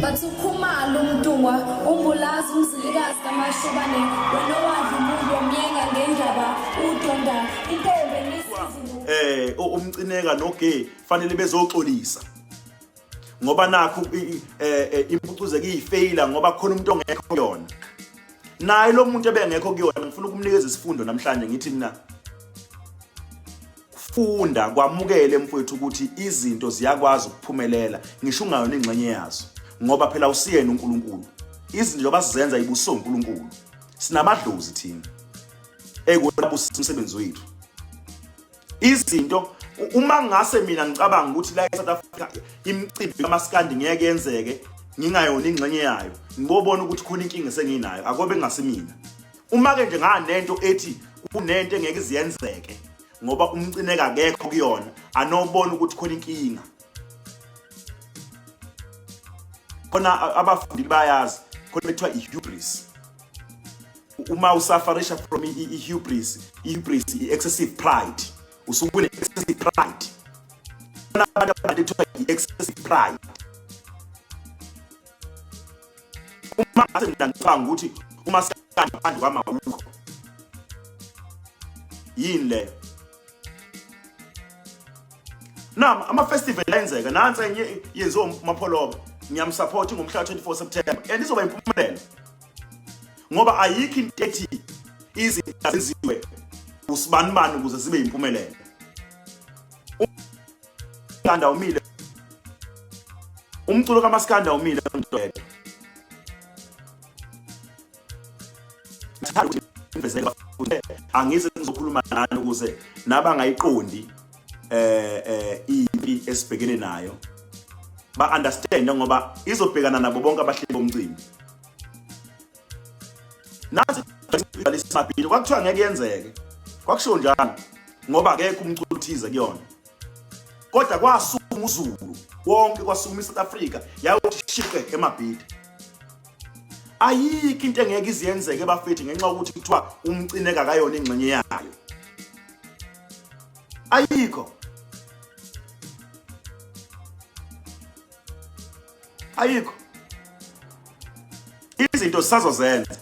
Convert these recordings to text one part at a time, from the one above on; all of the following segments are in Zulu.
Bathi ukhumalo umntungwa umbulazi umzilikazi kamashobane wena wadla umuntu wamyenga ngendaba udonda intombe nesizulu umcineka noGay fanele bezoxolisa ngoba nakho iMpucuzeko iyiFeyila ngoba khona umuntu ongekho kuyona naye lo muntu ebengekho kuyona ngifuna ukumnikeza isifundo namhlanje ngithi mina funda kwamukele mfowethu ukuthi izinto ziyakwazi ukuphumelela ngisho ungayona ingxenye yazo ngoba phela usiyena uNkulunkulu izinto abazizenza ibuso uNkulunkulu sinamadlozi thina ekona busisebenzi wethu izinto uma ngase mina ngicabanga ukuthi la eSouth Africa imicimbi kamaskandi ngeke yenzeke ngingayona ingxenye yayo ngibobona ukuthi khona inkinga esenginayo akobe ngasimina uma ke nje nganento ethi kunento engeke iziyenzeke ngoba umcineka akekho kuyona anobona ukuthi khona inkinga khona abafundi bayazi khona bethiwa ihubris uma usafarisha from ihubris excessive pride usukune excessive pride khona abantu abadethiwa excessive pride uma ngicabanga ukuthi uma sikanje phandle kwamawukho yini le nama ama-festival ayenzeka nansi enye yenziwa uMapholoba ngiyamsupport ngomhla 24 September and izoba impumelelo ngoba ayikho into ethi izinto zenziwe usibanibani ukuze sibe impumelelo uMaskanda umile umculo kaMaskanda umile ngidedwa angize ngizokhuluma nani ukuze nabangayiqondi ipi esibhekene nayo ba understand ngoba izobhekana nabo bonke abahleli bomcimbi nathi lesimabhili kwakuthiwa ngeke yenzeke kwakusho njalo ngoba akekho umculo uthize kuyona kodwa kwasuma uZulu wonke kwasuma iSouth Africa yayothi shiqe emabhidi ayikho into engeke iziyenzeke bafethi ngenxa ukuthi kuthiwa umcineka kayona ingxenye yayo ayikho izinto sisazozenza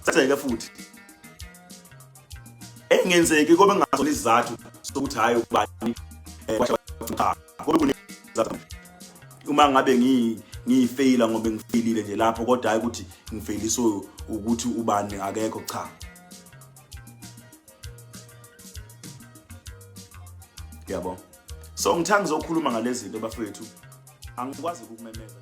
zenzeke futhi engenzeki kobe ngazona izizathu sokuthi hayi ubani kobe kunezathu uma ngabe ngiyifeyila ngoba ngifeyilile nje lapho kodwa hayi ukuthi ngifeyiliswe ukuthi ubani akekho cha yabo so ngithanga ngizokhuluma ngalezi zinto bafethu angikwazi ukumemeza